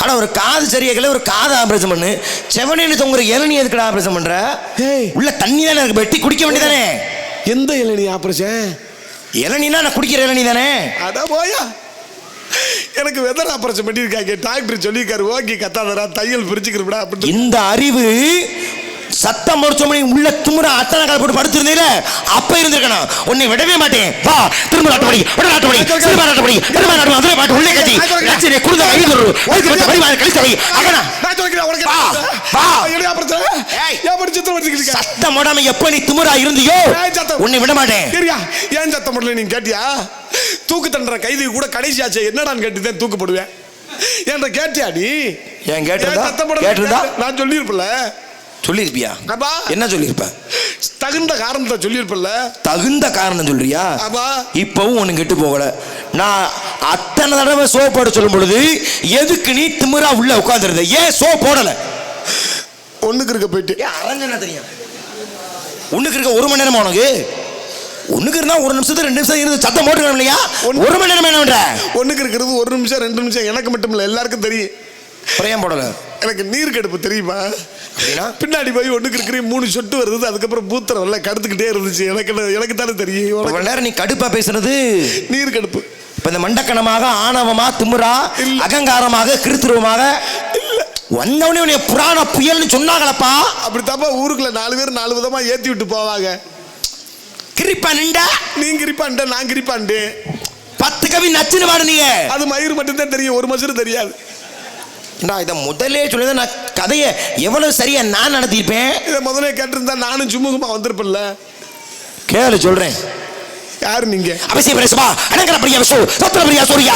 ஆனா ஒரு காது சரியா கேட்கல ஒரு காது ஆபரேஷன் பண்ணு. செவனேன்னு தொங்குற இளநீ எதுக்குடா ஆபரேஷன் பண்ற? உள்ள தண்ணி தானே இருக்கு. வெட்டி குடிக்க வேண்டியதானே. எந்த இளநீ ஆபரேஷன்? இளநீனா நான் குடிக்கிற இளநீ தானே. அட போயா. எனக்கு வெதர் ஆபரேஷன் பண்ணியிருக்காங்க. டாக்டர் சொல்லியிருக்காரு ஓகே கத்தாதரா தையல் பிரிச்சுக்கிறா. இந்த அறிவு சத்தம் முடிச்சோம் உள்ள துமுற அத்தனை கால் போட்டு படுத்திருந்தீல அப்ப இருந்திருக்கணும். உன்னை விடவே மாட்டேன். வா திரும்ப நாட்டுப்படி நாட்டுப்படி சிறுபா நாட்டுப்படி திரும்ப நாட்டு அதுல பாட்டு உள்ளே கட்டி லட்சணை குடுத ஐநூறு வைத்து பச்சை பரிமாறு கழிச்சு வை அகனா சத்தம் போடாம எப்ப நீ திமுறா இருந்தியோ உன்னை விட மாட்டேன். ஏன் சத்தம் போடல நீங்க கேட்டியா? தூக்கு தண்டனை கைதி கூட கடைசி ஆச்சு என்னடான்னு கேட்டுதான் தூக்கப்படுவேன் என்ற கேட்டியா நீ? ஏன் கேட்டிருந்தா நான் சொல்லியிருப்பல. சொல்லிருப்பியா? என்ன சொல்லிருப்ப? தகுந்த காரணத்தை சொல்லியிருப்பல. தகுந்த காரணம் சொல்றியா? இப்பவும் ஒண்ணு கெட்டு போகல. நான் அத்தனை தடவை சோ போட சொல்லும் பொழுது எதுக்கு நீ திமிரா உள்ள உட்கார்ந்துருந்த? ஏன் சோ போடல? ஒண்ணுக்கு இருக்க போயிட்டு அரஞ்சனா தெரியும். ஒண்ணுக்கு இருக்க 1 மணி நேரமா உனக்கு? ஒண்ணுக்கு இருந்தா 1 நிமிஷத்துக்கு 2 நிமிஷம் இருந்து சத்தம் போட்டுக்கணும் இல்லையா? 1 மணி நேரம் என்ன பண்ற? ஒண்ணுக்கு இருக்கிறது 1 நிமிஷம் 2 நிமிஷம் எனக்கு மட்டும் இல்ல எல்லாருக்கும் தெரியும். பிரயம் போடல. எனக்கு நீர் கடுப்பு தெரியுமா? பின்னாடி போய் ஒண்ணுக்கு இருக்கிற 3 சொட்டு வருது. அதுக்கப்புறம் பூத்திரம் வரல கடுத்துக்கிட்டே இருந்துச்சு. எனக்கு தானே தெரியும். ஒரு நேரம் நீ கடுப்பா பேசுறது நீர் கடுப்பு. இப்ப இந்த மண்டக்கணமாக ஆணவமா திமுறா அகங்காரமாக கிருத்திருவமாக வந்தவனே உன்னை புராண புயல்னு சொன்னாங்களப்பா. அப்படித்தாப்பா ஊருக்குள்ள 4 பேர் 4 விதமா ஏத்தி விட்டு போவாங்க. கிரிப்பா நின்றா நீ கிரிப்பாண்ட நான் கிரிப்பாண்டு 10 கவி நச்சுன்னு பாடு. நீங்க அது மயிர் மட்டும் தான் தெரியும். ஒரு மசுறு தெரியாது. நான் இதை முதலே சொல்லி நான் கதையை எவ்வளவு சரியா நான் நடத்திருப்பேன். இதை முதலே கேட்டிருந்தா நானும் சும்மா வந்திருப்பேன்ல. கேளு சொல்றேன். யாரு நீங்க? அவசியம் பேசுவா அடங்கற பிரியா விசு சத்திர பிரியா சூரியா.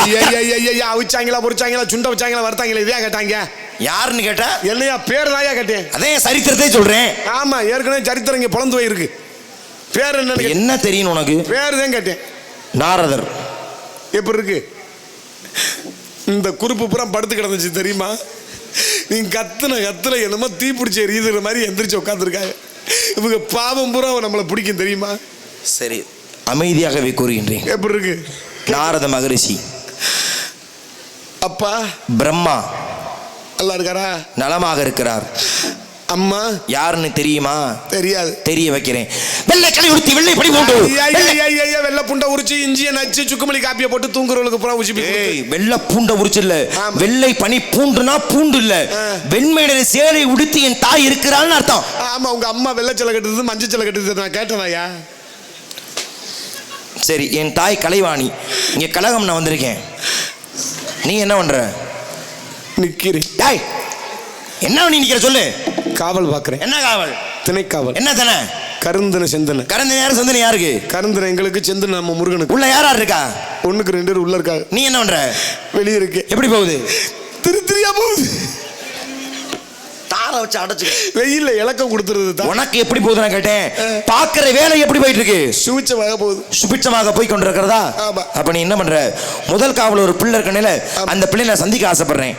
ஐயா அவிச்சாங்களா பொரிச்சாங்களா சுண்ட வச்சாங்களா வர்த்தாங்களா இதையா கேட்டாங்க? யாருன்னு கேட்டா? என்னையா பேர் தாயா கேட்டேன். அதே சரித்திரத்தை சொல்றேன். ஆமா ஏற்கனவே சரித்திரம் இங்க பொழந்து போயிருக்கு. பேர் என்னன்னு என்ன தெரியும் உனக்கு? பேர் தான் கேட்டேன். நாரதர். எப்படி இருக்கு? இந்த குறுப்பு புறம் படுத்து கிடந்துச்சு தெரியுமா? நீங்க கத்துல என்னமோ தீ பிடிச்ச எரியுதுற மாதிரி எந்திரிச்சு உட்காந்துருக்காங்க. இவங்க பாவம் பூரா நம்மளை பிடிக்கும் தெரியுமா? சரி அமைதியாகவே கூறுகின்றேன். எப்படி இருக்கு? நாரத மகரிஷி அப்பா பிரம்மா நல்லா இருக்காரா? நலமாக இருக்கிறார். அம்மா யாருன்னு தெரியுமா? தெரியாது. தெரிய வைக்கிறேன். வெள்ளை களி உடுத்தி வெள்ளை படி போட்டு வெள்ளை பூண்டை உரிச்சு இஞ்சியை நச்சு சுக்குமல்லி காப்பியை போட்டு தூங்குறவங்களுக்கு பூரா உச்சி. வெள்ளை பூண்டை உரிச்சு இல்ல வெள்ளை பனி பூண்டுனா பூண்டு இல்ல வெண்மையில சேலை உடுத்தி என் தாய் இருக்கிறாள்னு அர்த்தம். ஆமா உங்க அம்மா வெள்ளை சிலை கட்டுறது மஞ்சள் சிலை கட்டுறது நான் கேட்டேனாயா? சரி என் தாய் கலைவாணி. இங்க கலகம் நான் வந்திருக்கேன். நீ என்ன பண்ற? நிக்கிறேன். டாய் என்ன நீ நிக்கிற சொல்லு. காவல் பாக்குறேன். என்ன காவல்? திணைக்காவல். என்ன திணை? கருந்தனை செந்தனை. கருந்தனை யாரு? செந்தனை யாருக்கு? கருந்தனை எங்களுக்கு, செந்தனை நம்ம முருகனுக்கு. உள்ள யாரா இருக்கா? ஒண்ணுக்கு 2 பேர் உள்ள இருக்காங்க. நீ என்ன பண்ற? வெளியே இருக்கு. எப்படி போகுது? திருத்திரியா போகுது. தார வச்சு அடைச்சு வெயில்ல இலக்கம் கொடுத்துருது. உனக்கு எப்படி போகுது நான் கேட்டேன். பாக்குற வேலை எப்படி போயிட்டு இருக்கு? சுபிச்சமாக போகுது. சுபிச்சமாக போய் கொண்டிருக்கிறதா? அப்ப நீ என்ன பண்ற? முதல் காவல் ஒரு பிள்ளை இருக்கனால அந்த பிள்ளை நான் சந்திக்க ஆசைப்படுறேன்.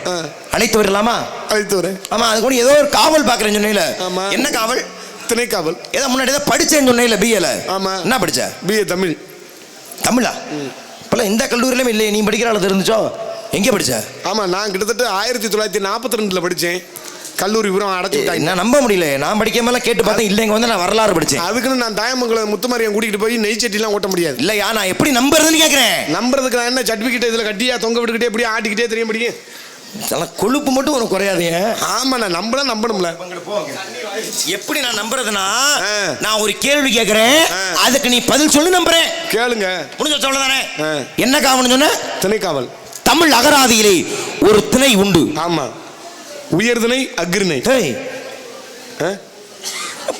அழைத்து வரலாமா? அழைத்து வரேன். ஆமா அது கூட ஏதோ ஒரு காவல் பாக்குறேன்னு சொன்னீல. என்ன காவல்? திணைக்காவல். ஏதோ முன்னாடி ஏதோ படிச்சேன்னு சொன்னீல பிஏல. ஆமா என்ன படிச்ச? பிஏ தமிழ். தமிழா? இப்பெல்லாம் இந்த கல்லூரியிலும் இல்லையே. நீ படிக்கிற அளவு இருந்துச்சோ? எங்கே படிச்ச? ஆமா நான் கிட்டத்தட்ட 1942 படிச்சேன். கல்லூரி பூரா அடைச்சிட்டாங்க. நான் நம்ப முடியல. நான் படிக்காமலாம் கேட்டு பார்த்தேன். இல்லை இங்க வந்து நான் வரலாறு படிச்சேன். அதுக்குன்னு நான் தாயமங்கலம் முத்துமாரியம் கூட்டிகிட்டு போய் நெய் சட்டிலாம் ஓட்ட முடியாது. இல்லையா நான் எப்படி நம்புறதுன்னு கேட்குறேன். நம்புறதுக்கு நான் என்ன சர்டிஃபிகேட் இதில் கட்டியா தொங்க விட்டுக்கிட்டே எப்படி ஆட்டிக்கிட்டே தெரிய முடியும்? கொழுப்பு மட்டும் உனக்கு குறையாதீங்க. ஆமா நான் நம்பணும்ல. எப்படி நான் நம்புறதுன்னா நான் ஒரு கேள்வி கேட்கிறேன் அதுக்கு நீ பதில் சொல்லி நம்புறேன். கேளுங்க. முடிஞ்ச சொல்லதானே. என்ன காவல்னு சொன்ன? திணைக்காவல். தமிழ் அகராதியிலே ஒரு திணை உண்டு. ஆமா உயர்திணை அக்ரிணை.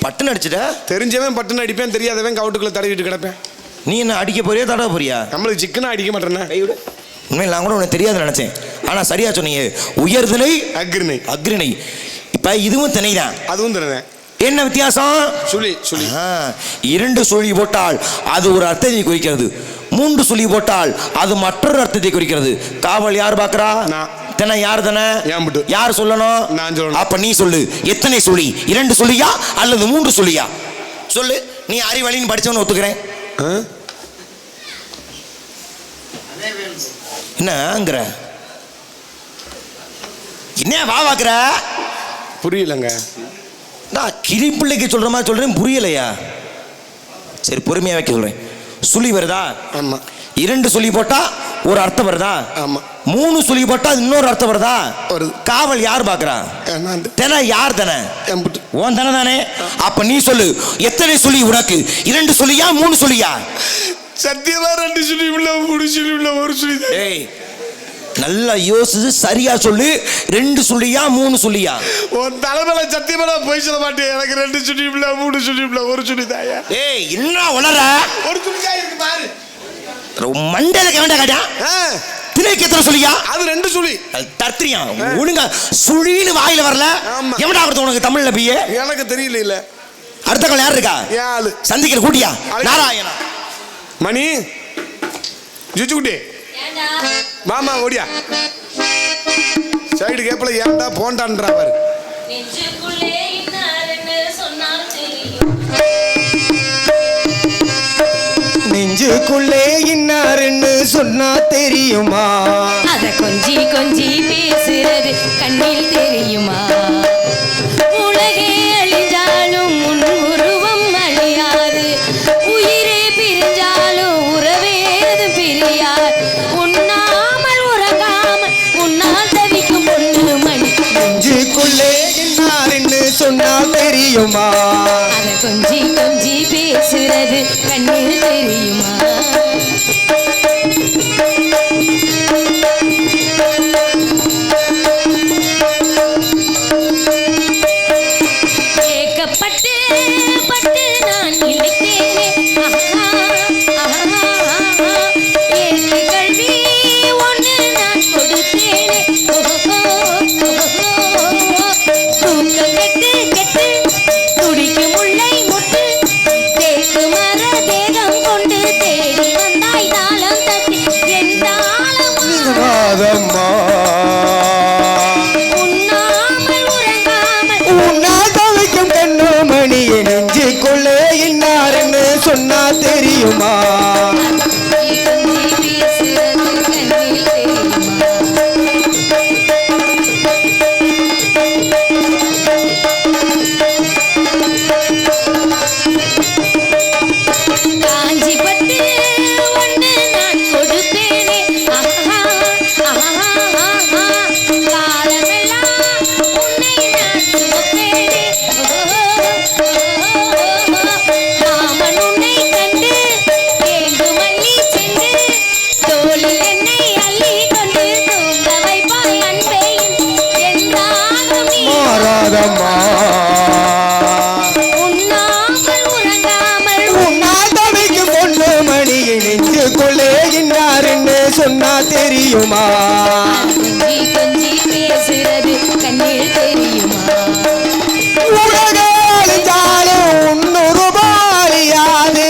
பட்டுன்னு அடிச்சுட்ட? தெரிஞ்சவன் பட்டுன்னு அடிப்பேன், தெரியாதவன் கவுட்டுக்குள்ள தடவிட்டு கிடப்பேன். நீ என்ன அடிக்க போறியா தடவை போறியா? நம்மளுக்கு சிக்கனா அடிக்க மாட்டேன்னா. உண்மையில் நான் கூட உனக்கு தெரியாது நினைச்சேன். ஆனா சரியா சொன்னீங்க. உயர்திணை அக்ரிணை. அக்ரிணை. இப்ப இதுவும் திணை தான். அதுவும் திணை. என்ன வித்தியாசம்? சுழி. சுழி. 2 சுழி போட்டால் அது ஒரு அர்த்தத்தை குறிக்கிறது. 3 சுழி போட்டால் அது மற்றொரு அர்த்தத்தை குறிக்கிறது. காவல் யார் பாக்குறா? திணை யார்? தானே யார் சொல்லணும்? நான் சொல்லணும். அப்ப நீ சொல்லு. எத்தனை சுழி? 2 சுழியா அல்லது 3 சுழியா? சொல்லு. நீ அறிவழின்னு படிச்சவன்னு ஒத்துக்கிறேன். என்னங்கிற என்ன வா வாக்குற? புரியலங்க. நான் கிளி பிள்ளைக்கு சொல்ற மாதிரி சொல்றேன். புரியலையா? சரி பொறுமையா வைக்க சொல்றேன். சுழி வருதா? ஆமா. 2 சுழி போட்டா ஒரு அர்த்தம் வருதா? ஆமா. 3 சுழி போட்டா இன்னொரு அர்த்தம் வருதா? வருது. காவல் யார் பாக்குறா? தென யார் தென? ஓன் தென தானே. அப்ப நீ சொல்லு, எத்தனை சுழி உனக்கு? 2 சுழியா 3 சுழியா? சத்தியமா 2 சுழி உள்ள 3 சுழி உள்ள 1 சுழி. ஏய் நல்லா யோசிச்சு சரியா சொல்லு. 2 சுழியா 3 சுழியா? உன் தலைமையில சத்தியமா போய் சொல்ல மாட்டேன். எனக்கு 2 சுழி உள்ள 3 சுழி உள்ள 1 சுழி தாயா. ஏய் என்ன உளற? 1 சுழி தான் இருக்கு பாரு. மண்டையில கவண்டா காட்டா. திணைக்கு எத்தனை சுழியா? அது 2 சுழி. தர்த்திரியா ஒழுங்கா சுழின்னு வாயில வரல. எவடா கொடுத்த உனக்கு தமிழ்ல பிஏ? எனக்கு தெரியல. இல்ல அடுத்த கால் யார் இருக்கா? யாரு சந்திக்கிற கூட்டியா? நாராயணா மணி ஜுஜுகுட்டி மாமா ஓடியா சைடு கேப்பல ஏன்டா போண்டான்றா பாரு. நெஞ்சுக்குள்ளே இன்னாருன்னு சொன்னா தெரியுமா? அத கொஞ்சி கொஞ்சி பேசுறது கண்ணில் தெரியுமா? உலகே அழிஞ்சாலும் உன் உருவம் அழியாது, உயிரே பிரிஞ்சாலும் உறவேது பிரியாது, உண்ணாமல் உறங்காமல் உன்னால் தவிக்கும் பொண்ணு மணி. நெஞ்சுக்குள்ளே இன்னாருன்னு சொன்னா தெரியுமா? அத கொஞ்சி கொஞ்சி பேசுறது கண்ணில் தெரியுமா? ஏக்கப்பட்டு பட்டு நான் இழைத்தேனே, ஏற்று கல்வி ஒன்று நான் கொடுத்தேனே, தூக்கம் கெட்டு கெட்டு துடிக்கும் முல்லை முட்டு, தேக்கு மர தேகம் கொண்டு தேடி வந்தாய் தாளம் தட்டி என் தாளம் உண்ணாமல் உறங்காமல் உன்னால் தவிக்கும் கண்ணு மணியை நெஞ்சுக்குள்ளே இன்னாருன்னு சொன்னா தெரியுமா? காஞ்சிபட்டு ஒன்று நான் கொடுப்பேனே, காலமெல்லாம் உன்னை நான் சுமப்பேனே, ராமன் உன்னை கண்டு ஏங்கு மல்லி சென்று தோளில் என்னை அள்ளி கொண்டு தூங்க வைப்பாய் அன்பே என்றாலும் நீ மாறாதம்மா உண்ணாமல் உறங்காமல் உன்னால் தவிக்கும் பொண்ணு மணியை நெஞ்சுக்குள்ளே இன்னாருன்னு சொன்னா தெரியுமா? கொஞ்சி கொஞ்சி பேசுறது கண்ணில் தெரியுமா? உலகாலும் உன்னொரு பாலியாது,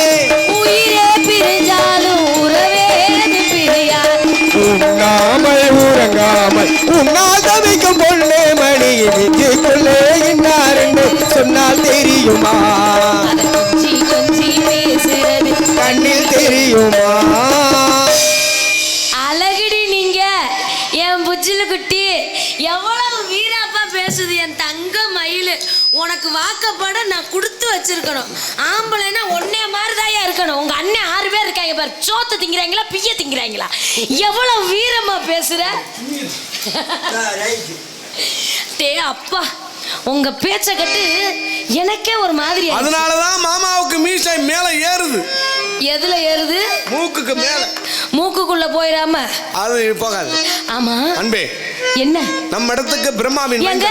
உயிரே பிரிஞ்சாலும் உறவேது பிரியாது, உண்ணாமல் உறங்காமல் உன்னால் தவிக்கும் பொண்ணு மணியை நெஞ்சுக்குள்ளே இன்னாருன்னு சொன்னால் தெரியுமா? அத கொஞ்சி கொஞ்சி பேசுறது கண்ணில் தெரியுமா? அழகுடி நீங்க என் புச்சில குட்டி, எவ்வளவு வீராப்பா பேசுது என் தங்க மயிலு. உனக்கு வாக்கப்பட நான் கொடுத்து வச்சிருக்கணும். ஆம்பளைன்னா ஒன்னே மாதிரிதாயா இருக்கணும். உங்க அண்ணன் 6 பேர் இருக்காங்க பாரு, சோத்த திங்கிறாங்களா பிய்ய திங்கிறாங்களா? எவ்வளவு வீரமா பேசுற. டே அப்பா, உங்க பேச்ச கட்டு எனக்கே ஒரு மாதிரி. அதனாலதான் மாமாவுக்கு மீசை மேல ஏறுது. எதுல ஏறுது? மூக்குக்கு மேல. மூக்குக்குள்ள போயிடாம அது போகாது. ஆமா அன்பே, என்ன நம்ம இடத்துக்கு பிரம்மாவின் எங்க?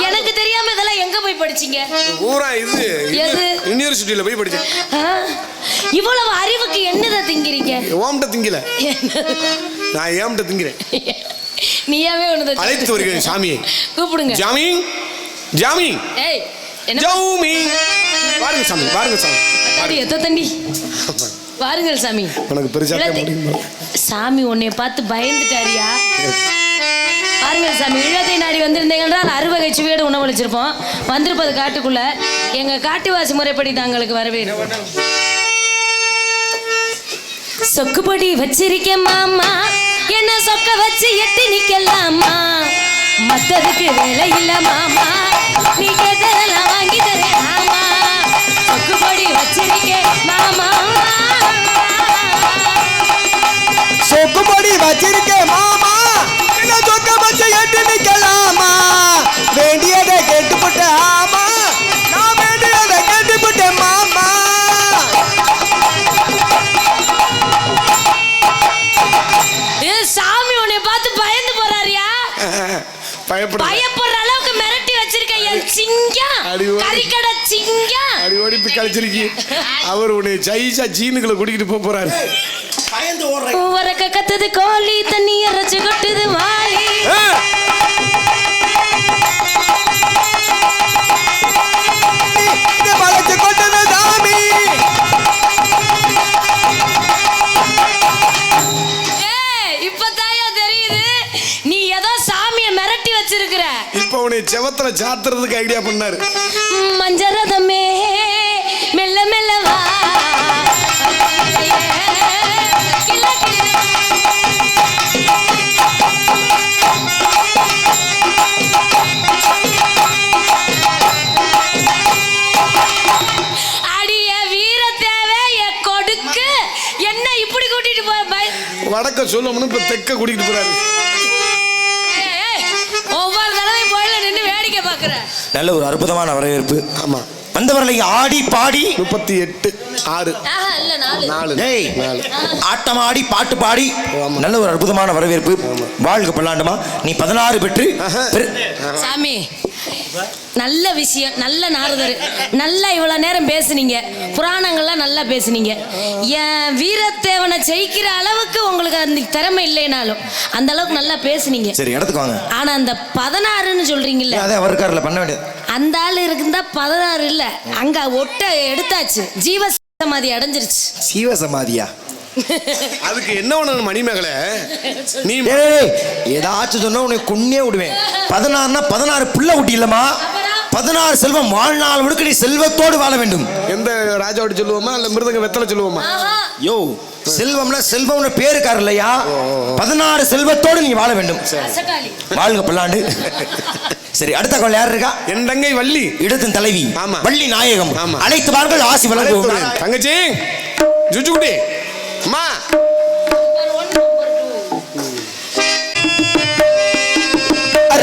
எனக்கு தெரியாம இதெல்லாம் எங்க போய் படிச்சீங்க? ஊரா இது எது? யூனிவர்சிட்டியில போய் படிச்சேன். இவ்வளவு அறிவுக்கு என்னத திங்கிறீங்க? ஓம்ட திங்கல, நான் ஏம்ட திங்கிறேன். நீயாவே ஒண்ணு அழைத்து வருகிறேன் சாமியை. கூப்பிடுங்க. ஜாமி ஜாமி ஏய் என்ன ஜாமி, வாருங்க சாமி, வாருங்க சாமி. அடி எத்த தண்டி வாருங்கள் சாமி. உனக்கு பெருசாக முடியுமா? சாமி உன்னை பார்த்து பயந்துட்டாரியா? பாருங்கள் சாமி, இழத்தை நாடி வந்திருந்தீங்கன்னா அறுவகை சுவையோடு உணவளிச்சிருப்போம். வந்திருப்பது காட்டுக்குள்ள. எங்க காட்டுவாசி முறைப்படி தாங்களுக்கு வரவேன். சொக்குப்பொடி வச்சிருக்கேன் மாமா, என்ன சொக்க வச்சு எட்டி நிக்கலாமா? மத்ததுக்கு வேலை இல்ல மாமா, நீ கேட்டதெல்லாம் வாங்கி தரேன் ஆமா. சொக்குப்பொடி வச்சிருக்கேன் மாமா, சொப்பு கும்படி வச்சிருக்கேன் மாமா என்ன சொக்க வச்சு எட்டு நிக்கலாமா வேண்டியதை கேட்டுப்பட்ட ஆமா நான் வேண்டியதை கேட்டுப்பட்டேன் மாமா சாமி உன்னை பார்த்து பயந்து போறாரியா பயப்படுற அளவுக்கு மிரட்டி வச்சிருக்க என் சிங்கம் கறிக்கடை சிங்கம் அடியோடி கழிச்சிருக்கி அவர் உன்னை ஜெயிச்சா ஜீனுகளை குடிக்கிட்டு போறாரு பயந்து ஓடுற உரக்க கத்துது கோழி தண்ணி அரைச்சு கொட்டுது வாளி வளைச்சு கொட்டது சாமி இப்பதாயா தெரியுது நீ ஏதோ சாமியை மிரட்டி வச்சிருக்கிற. இப்ப உன்னை செவத்துல சாத்துறதுக்கு ஐடியா பண்ணாரு. மஞ்சரதமே மெல்ல மெல்ல வா வடக்க சொல்லணும்னு இப்ப தெக்க கூட்டிட்டு போறாரு. ஒவ்வொரு தடவை போயில நின்று வேடிக்கை பாக்குற. நல்ல ஒரு அற்புதமான வரவேற்பு. ஆமா, வந்தவர்களை ஆடி பாடி 38 6 ஆட்டம் ஆடி பாட்டு பாடி நல்ல ஒரு அற்புதமான வரவேற்பு. வாழ்க பல்லாண்டுமா. நீ 16 பெற்று சாமி நல்ல விஷயம், நல்ல நாரதர், நல்லா இவ்வளவு நேரம் பேசுனீங்க, புராணங்கள்லாம் நல்லா பேசுனீங்க. என் வீரத்தேவனை ஜெயிக்கிற அளவுக்கு உங்களுக்கு அந்த திறமை இல்லைனாலும் அந்த அளவுக்கு நல்லா பேசுனீங்க. சரி, இடத்துக்கு வாங்க. ஆனா அந்த 16ன்னு சொல்றீங்கல்ல, அதே அவர் இருக்கார்ல பண்ண வேண்டியது. அந்த ஆள் இருக்குதா 16 இல்ல, அங்க ஒட்ட எடுத்தாச்சு, ஜீவ சமாதி அடைஞ்சிருச்சு. ஜீவ சமாதியா? அதுக்கு என்ன பண்ணணும் மணிமகளே? நீ ஏதாச்சும் சொன்னா உன்னை கொன்னே விடுவேன். 16னா 16 புள்ள குட்டி இல்லமா, 16 செல்வம். வாழ்நாள் முழுக்க நீ செல்வத்தோடு வாழ வேண்டும். எந்த ராஜாவோட சொல்லுவோமா இல்ல மிருதங்க வெத்தலை சொல்லுவோமா? யோ, செல்வம்னா செல்வம்னு பேருக்கார் இல்லையா? 16 செல்வத்தோடு நீ வாழ வேண்டும். வாழ்க பல்லாண்டு. சரி, அடுத்த கவலை யார் இருக்கா? என் தங்கை வள்ளி, இடத்தின் தலைவி. ஆமா, வள்ளி நாயகம். ஆமா, அழைத்து வார்கள், ஆசி வழங்குவோம். தங்கச்சி ஜுஜுகுட்டி அம்மா,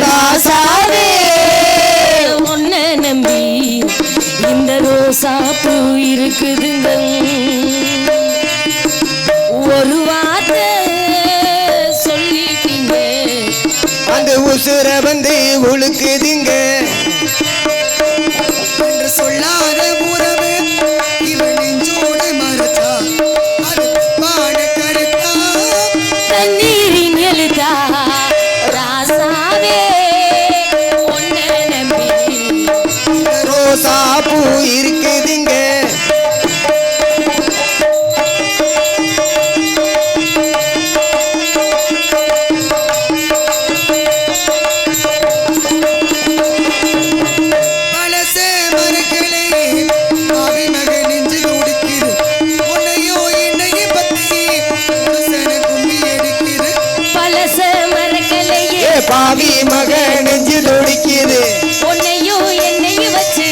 ராசாவே உன்னை நம்பி இந்த ரோசா பூ இருக்குதுங்க, ஒரு வார்த்தை சொல்லிட்டீங்க, அந்த உசுர வந்து உழுக்குதுங்க என்று சொல்லாத உறவு இவன் நெஞ்சோடு மறுத்தா அது பாட கருத்தா தண்ணீரின் எழுதா. ராசாவே உன்னை நம்பி ரோசா பூ இருக்குதுங்க. பாவி மக நெஞ்சு துடிக்குது, உன்னையும் என்னையும் வச்சு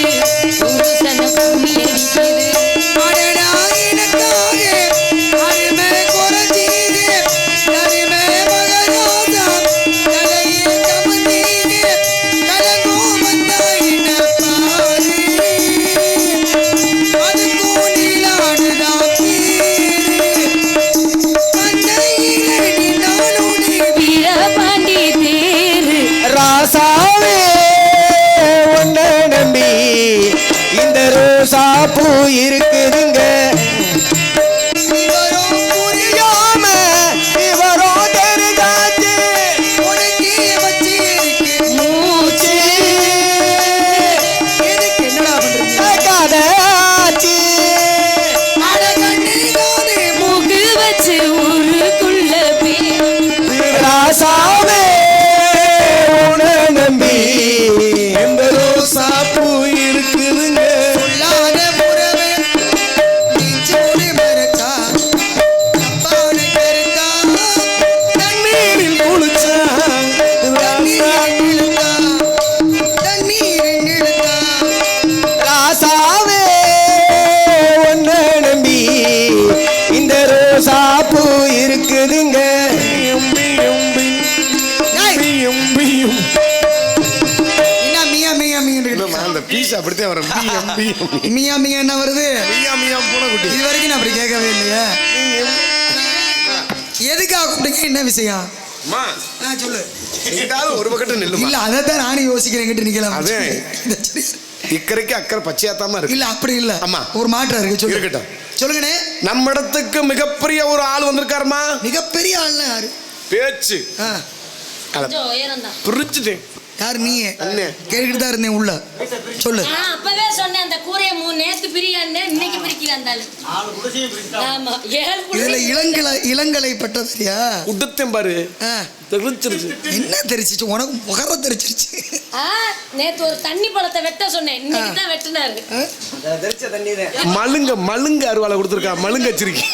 புருஷன கும்மி அடிக்குது. அடடா எனக்காக அருமை குறைஞ்சீது, அருமை மகராஜா தலையில் கமந்தீது, கலங்கும் வந்தா என்ன பாரு, அது கூடிலாடுதான் பேரு, பண்டையிலே நானுனே வீரபாண்டி தேரு. ராசாவே உன்னை நம்பி இந்த ரோசா பூ இருக்குதுங்க. இவரும் புரியாம இவரும் தெரிஞ்சாச்சு, உனக்கே வச்சு மூச்சு எனக்கு என்னடா பண்றீங்க கதாச்சு, அட கண்ணு காது மூக்கு வச்சு ஊருக்குள்ள போய் ராசாவே உன்னை நம்பி இந்த ரோசா பூ இருக்குதுங்க. சொல்லாத உறவு இங்கிலீஷ் அப்படித்தான் வரும். மியா மியா என்ன வருது? மியா மியா பூனைக்குட்டி. இது வரைக்கும் நான் அப்படி கேட்கவே இல்லையா? எதுக்காக கூப்பிட்டீங்க? என்ன விஷயம்? சொல்லு. ஒரு பக்கத்து நெல்லு இல்ல அதான் நானும் யோசிக்கிறேன். நிக்கலாம். அதே இக்கரைக்கு அக்கறை பச்சையாத்தாம இருக்கு. இல்ல அப்படி இல்ல. ஆமா ஒரு மாற்றம் இருக்கு. சொல்லு. இருக்கட்டும். சொல்லுங்கண்ணே. நம்ம இடத்துக்கு மிகப்பெரிய ஒரு ஆள் வந்திருக்காருமா. மிகப்பெரிய ஆள்னா யாரு? பேச்சு பிரிச்சுட்டேன். யாரு? நீ கேட்டுக்கிட்டு தான் இருந்தேன் உள்ள. சொல்லு. அப்பவே சொன்னேன் அந்த கூரைய 3 நேத்து பிரியான்னு இன்னைக்கு பிரிக்கிறாந்தாலும். ஆமா 7 இதுல இளங்கலை பட்டதாரியா? உடுத்தேன் பாரு. தெரிச்சிருச்சு. என்ன தெரிச்சிச்சு உனக்கு? முகர தெரிச்சிருச்சு. நேத்து ஒரு தண்ணி பழத்தை வெட்ட சொன்னேன், இன்னைக்கு தான் வெட்டினாரு. மழுங்க அருவாளை கொடுத்துருக்கா. மழுங்க வச்சிருக்கி.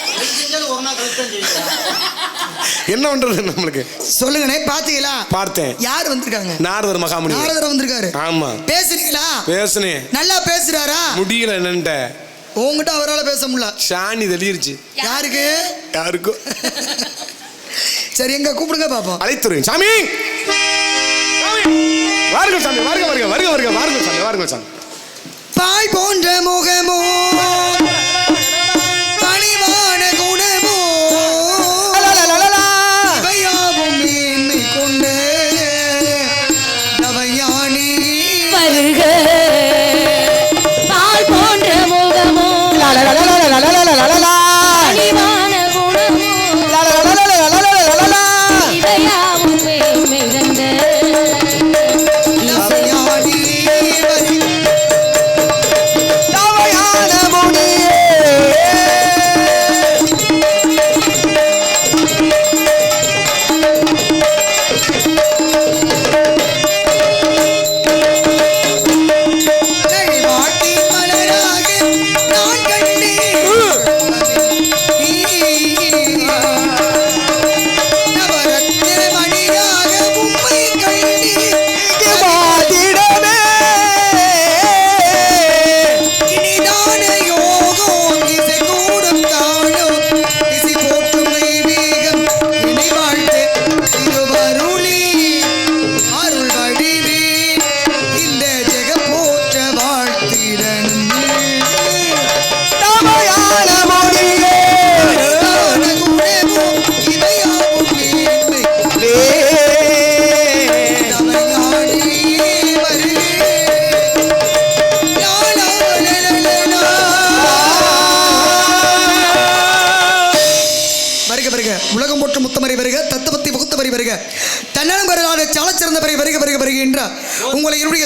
என்ன பண்றது நம்மளுக்கு? சொல்லுங்கண்ணே. பாத்தீங்களா? பார்த்தேன். யார் வந்திருக்காங்க? நாரதர் மகாமுனி. நாரதர் வந்திருக்காரு. ஆமா. பேசுறீங்களா? பேசுனேன். நல்லா பேசுறாரா? முடியல. என்னன்ட்ட உங்ககிட்ட அவரால் பேச முடியல. சாணி தெளியிருச்சு. யாருக்கு? யாருக்கும். சரி எங்க கூப்பிடுங்க பாப்போம். அழைத்துறேன். சாமி வாருங்கள் சாமி. வாருங்கள் சாமி. பாய் போன்ற முகமோ பணிவான குணமோ இவையாவும் மேன்மை கொண்ட நவஞானி வருக. பால் போன்ற முகமோ பணிவான குணமோ இவையாவும் மேன்மை கொண்ட உலகம் போற்று முத்தமரை வருக, தத்துவத்தை புகுத்தவரை வருக, தன்னலம் பெறலாத சாலச்சிறந்த பரை வருக வருக வருக என்ற உங்களை என்னுடைய